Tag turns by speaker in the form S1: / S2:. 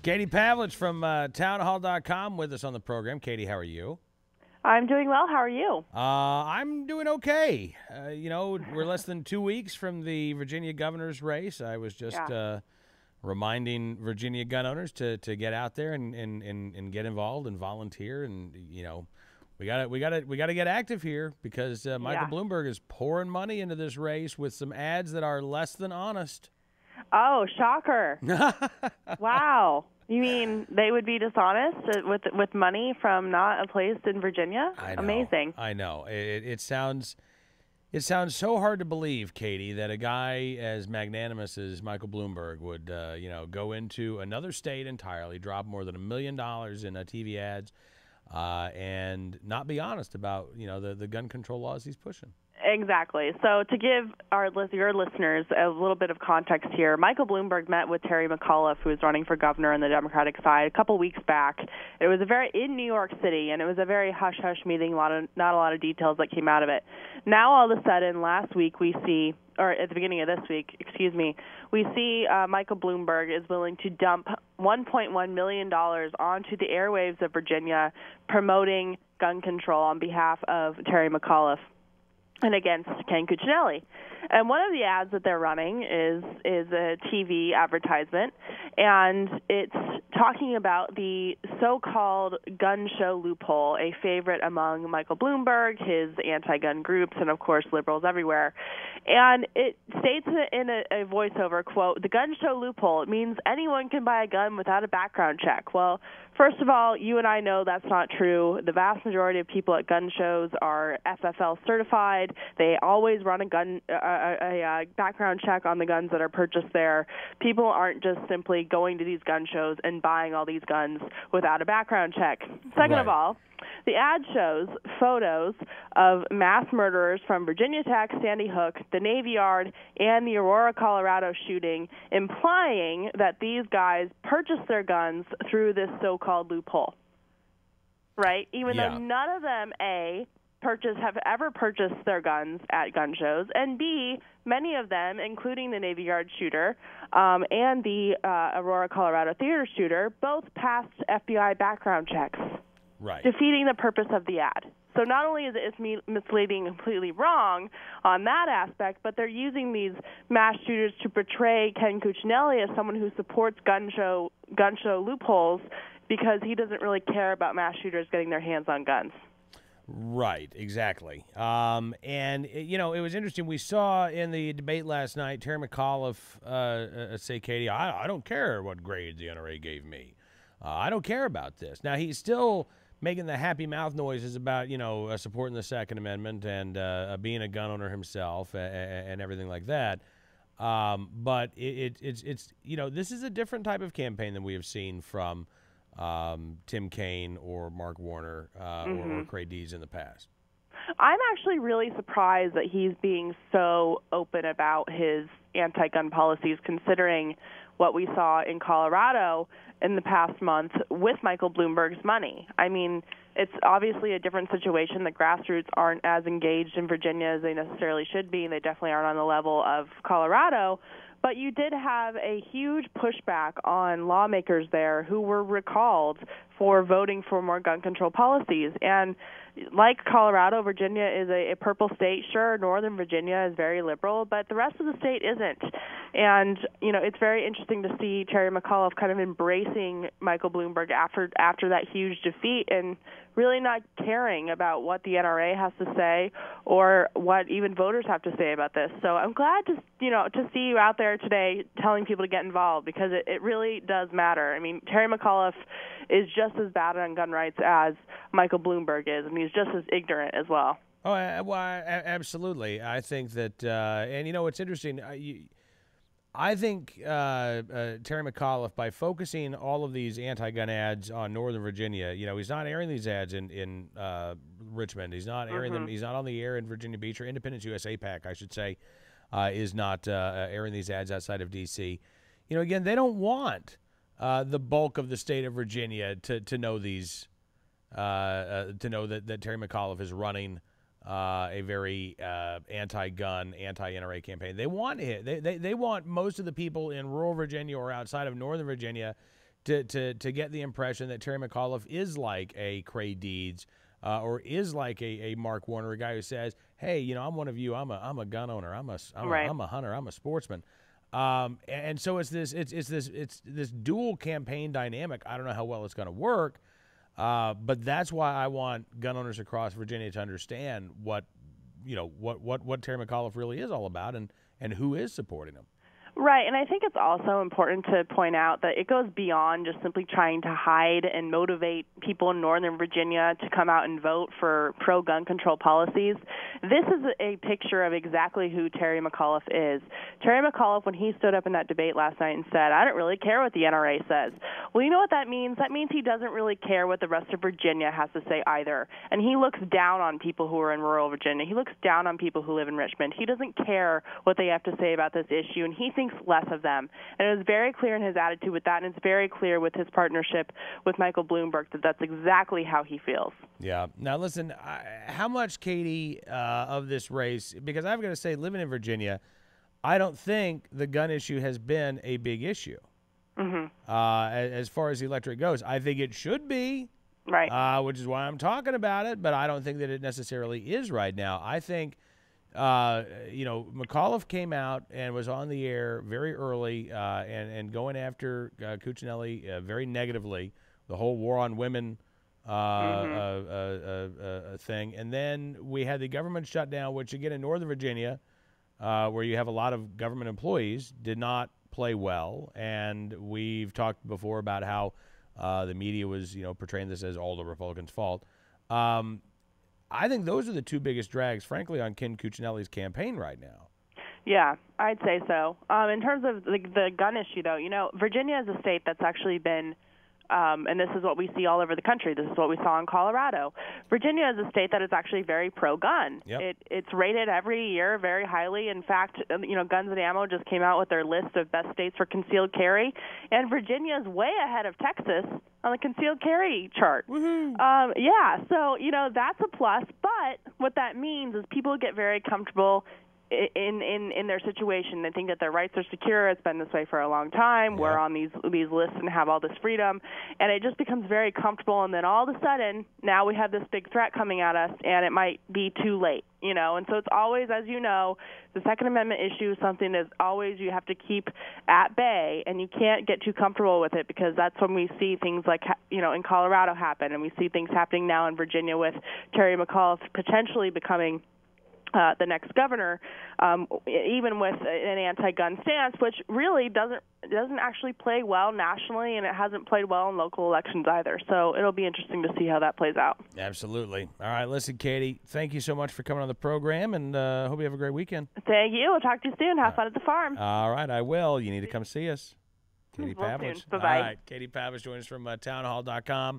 S1: Katie Pavlich from townhall.com with us on the program. Katie, how are you?
S2: I'm doing well. How are you?
S1: I'm doing okay. We're less than 2 weeks from the Virginia governor's race. I was just
S2: Yeah.
S1: reminding Virginia gun owners to get out there and get involved and volunteer. And, we gotta get active here because Michael
S2: Yeah.
S1: Bloomberg is pouring money into this race with some ads that are less than honest.
S2: Oh, shocker. Wow. You mean they would be dishonest with money from not a place in Virginia?
S1: I know.
S2: Amazing.
S1: I know. It sounds so hard to believe, Katie, that a guy as magnanimous as Michael Bloomberg would, go into another state entirely, drop more than $1 million in TV ads, and not be honest about, the gun control laws he's pushing.
S2: Exactly. So to give your listeners a little bit of context here, Michael Bloomberg met with Terry McAuliffe, who is running for governor on the Democratic side, a couple weeks back. It was in New York City, and it was a very hush-hush meeting, not a lot of details that came out of it. Now, all of a sudden, last week we see, or at the beginning of this week, we see Michael Bloomberg is willing to dump $1.1 million onto the airwaves of Virginia, promoting gun control on behalf of Terry McAuliffe and against Ken Cuccinelli. And one of the ads that they're running is a TV advertisement, and it's talking about the so-called gun show Loophole, a favorite among Michael Bloomberg, his anti-gun groups, and, of course, liberals everywhere. And it states in a voiceover, quote, "The gun show Loophole, it means anyone can buy a gun without a background check." Well, first of all, you and I know that's not true. The vast majority of people at gun shows are FFL certified. They always run a background check on the guns that are purchased there. People aren't just simply going to these gun shows and buying all these guns without a background check. Second of all, the ad shows photos of mass murderers from Virginia Tech, Sandy Hook, the Navy Yard, and the Aurora, Colorado shooting, implying that these guys purchased their guns through this so-called loophole, right? Even though none of them, A, have ever purchased their guns at gun shows, and B, many of them, including the Navy Yard shooter and the Aurora, Colorado theater shooter, both passed FBI background checks.
S1: Right.
S2: Defeating the purpose of the ad. So not only is it misleading and completely wrong on that aspect, but they're using these mass shooters to portray Ken Cuccinelli as someone who supports gun show loopholes because he doesn't really care about mass shooters getting their hands on guns.
S1: Right, exactly. It was interesting. We saw in the debate last night, Terry McAuliffe say, Katie, I don't care what grade the NRA gave me. I don't care about this. Now, he's still making the happy mouth noises about, supporting the Second Amendment and being a gun owner himself and everything like that. But it's this is a different type of campaign than we have seen from Tim Kaine or Mark Warner or Craig Dees in the past.
S2: I'm actually really surprised that he's being so open about his anti-gun policies, considering what we saw in Colorado in the past month with Michael Bloomberg's money. I mean, it's obviously a different situation. The grassroots aren't as engaged in Virginia as they necessarily should be. They definitely aren't on the level of Colorado. But you did have a huge pushback on lawmakers there who were recalled for voting for more gun control policies. And like Colorado, Virginia is a purple state. Sure, Northern Virginia is very liberal, but the rest of the state isn't. And, it's very interesting to see Terry McAuliffe kind of embracing Michael Bloomberg after that huge defeat and really not caring about what the NRA has to say or what even voters have to say about this. So I'm glad to see you out there today telling people to get involved because it really does matter. I mean, Terry McAuliffe is just as bad on gun rights as Michael Bloomberg is, and he's just as ignorant as well.
S1: Oh, absolutely. I think that, it's interesting. I think Terry McAuliffe, by focusing all of these anti-gun ads on Northern Virginia, he's not airing these ads in Richmond. He's not airing them. He's not on the air in Virginia Beach, or Independence USA PAC, I should say, is not airing these ads outside of D.C. Again, they don't want the bulk of the state of Virginia to know these, to know that Terry McAuliffe is running a very anti-gun, anti-NRA campaign. They want it. They want most of the people in rural Virginia or outside of Northern Virginia to get the impression that Terry McAuliffe is like a Cray Deeds or is like a Mark Warner, a guy who says, hey, I'm one of you. I'm a gun owner. I'm a hunter. I'm a sportsman. And so it's this dual campaign dynamic. I don't know how well it's going to work, but that's why I want gun owners across Virginia to understand what Terry McAuliffe really is all about and who is supporting him.
S2: Right, and I think it's also important to point out that it goes beyond just simply trying to hide and motivate people in Northern Virginia to come out and vote for pro-gun control policies. This is a picture of exactly who Terry McAuliffe is. Terry McAuliffe, when he stood up in that debate last night and said, I don't really care what the NRA says. Well, you know what that means? That means he doesn't really care what the rest of Virginia has to say either. And he looks down on people who are in rural Virginia. He looks down on people who live in Richmond. He doesn't care what they have to say about this issue, and he thinks less of them. And it was very clear in his attitude with that, and it's very clear with his partnership with Michael Bloomberg that that's exactly how he feels.
S1: Yeah. Now, listen, how much, Katie, of this race, because I've got to say, living in Virginia, I don't think the gun issue has been a big issue. As far as the electorate goes. I think it should be,
S2: right?
S1: Which is why I'm talking about it, but I don't think that it necessarily is right now. I think McAuliffe came out and was on the air very early and going after Cuccinelli very negatively, the whole war on women thing. And then we had the government shutdown, which, again, in Northern Virginia, where you have a lot of government employees, did not play well. And we've talked before about how the media was, portraying this as all the Republicans' fault. I think those are the two biggest drags, frankly, on Ken Cuccinelli's campaign right now.
S2: Yeah, I'd say so. In terms of the gun issue, though, Virginia is a state that's actually been, and this is what we see all over the country. This is what we saw in Colorado. Virginia is a state that is actually very pro-gun.
S1: Yep.
S2: It's rated every year very highly. In fact, Guns and Ammo just came out with their list of best states for concealed carry, and Virginia is way ahead of Texas on the concealed carry chart. Yeah, so, that's a plus. But what that means is people get very comfortable in their situation. They think that their rights are secure. It's been this way for a long time.
S1: Yeah.
S2: We're on these lists and have all this freedom, and it just becomes very comfortable. And then all of a sudden, now we have this big threat coming at us, and it might be too late. And so it's always, as you know, the Second Amendment issue is something that always you have to keep at bay, and you can't get too comfortable with it, because that's when we see things like, in Colorado happen, and we see things happening now in Virginia with Terry McAuliffe potentially becoming the next governor, even with an anti-gun stance, which really doesn't actually play well nationally, and it hasn't played well in local elections either. So it'll be interesting to see how that plays out.
S1: Absolutely. All right, listen, Katie, thank you so much for coming on the program, and hope you have a great weekend.
S2: Thank you. We'll talk to you soon. Have fun at the farm.
S1: All right, I will. You need to come see us. Katie Pavlich.
S2: Bye-bye.
S1: All right, Katie Pavlich joins us from townhall.com.